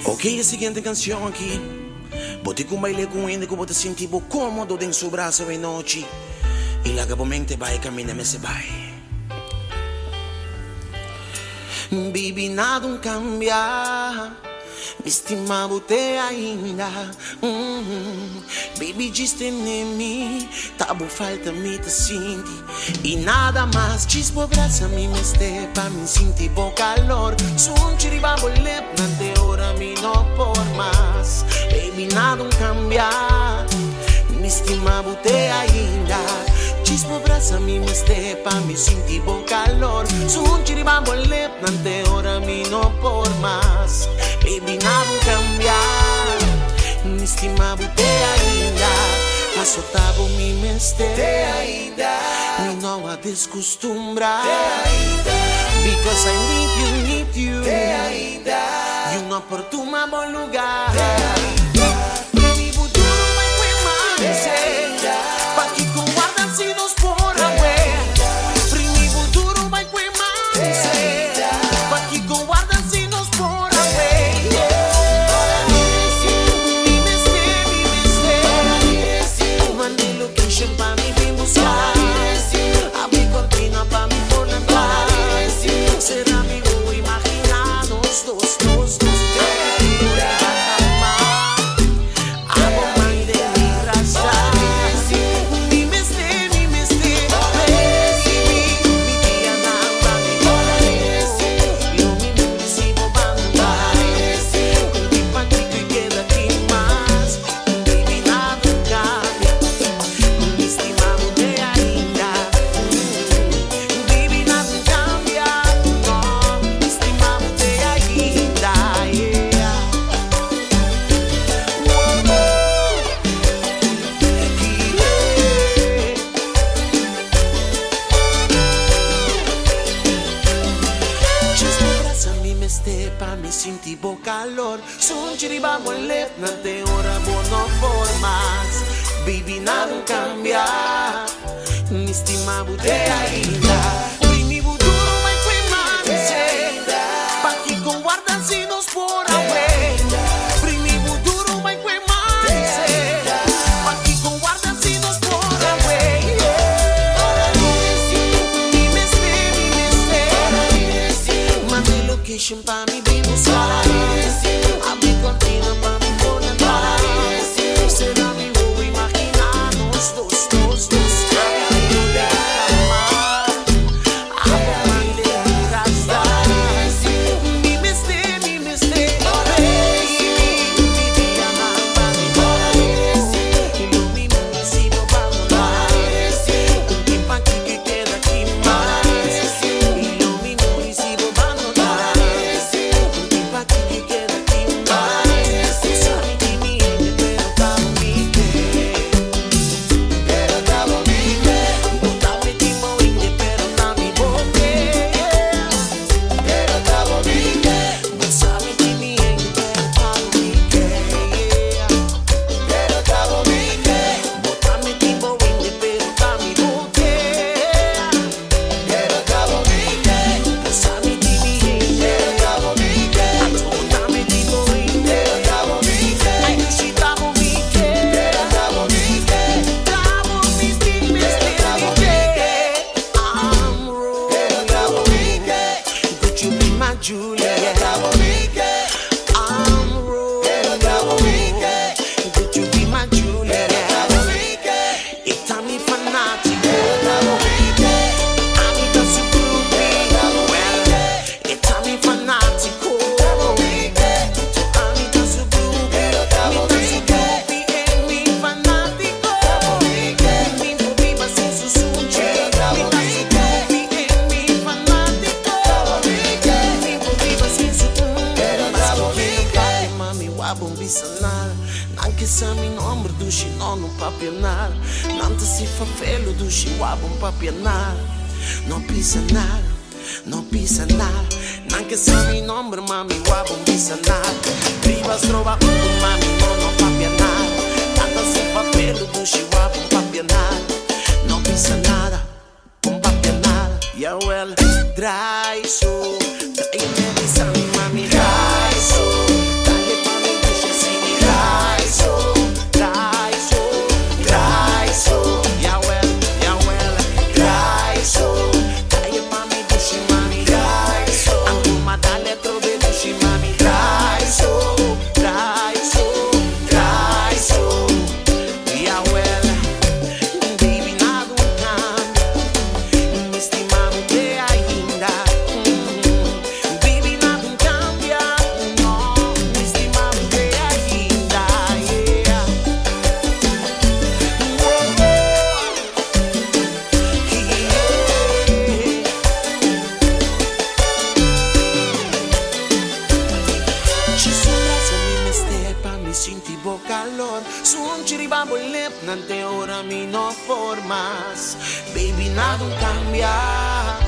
Ok, a seguinte canção aqui. Boti com baile com ele, como te sentir cômodo dentro do seu braço de noite. E lá que mente vai caminhar, me se vai. Baby, nada cambia. Me estima você ainda. Baby, just em mim. Tabu falta me te sentir. E nada mais. Diz por braço, me meste. Pra me sentir bom calor. Som chiriba bolep. Nante hora me não por mais. Baby, nada cambia. Me estima você ainda. Diz por braço, me meste. Pra me sentir bom calor. Som chiriba bolep. Nante hora me não por mais. Baby, nada cambia. Me estima você ainda. Passo tabo me meste. Me não a descostumbra. Because I need you. You não por tu ma bom lugar. Mi futuro vai queimar. Pa que com guarda se nos por away. Mi futuro vai queimar. Pa que com guarda se nos por away. Mande location pa mi vim buscar. Abri cortina pa mi por entrar. Será amigo imaginar nos dos. Pa me sentir bom calor. Som chiriba bolep. Nante hora bono formas. Baby, nada cambia. Me estima você ainda. Mi futuro vai queimar. Pa que com guarda se nos por away. Mi futuro vai queimar. Pa que com guarda se nos por away. Me meste. Mande location pa mi vim buscar. Abri cortina pa mi por entrar. Será amigo imaginar nos dos. Anche se mi nombre dushi non papianar. Nante si fa felo dushi wabon papianar. No pisanar, no pisanar. Anche se mi nombre mami wabon pisanar. Privas trova mami no papianar. Nante si fa felo dushi wabon papianar. No pisanar, un papianar. Yeah well, dry so. Dry mami, dry so. a mí no formas. Baby, nada cambia.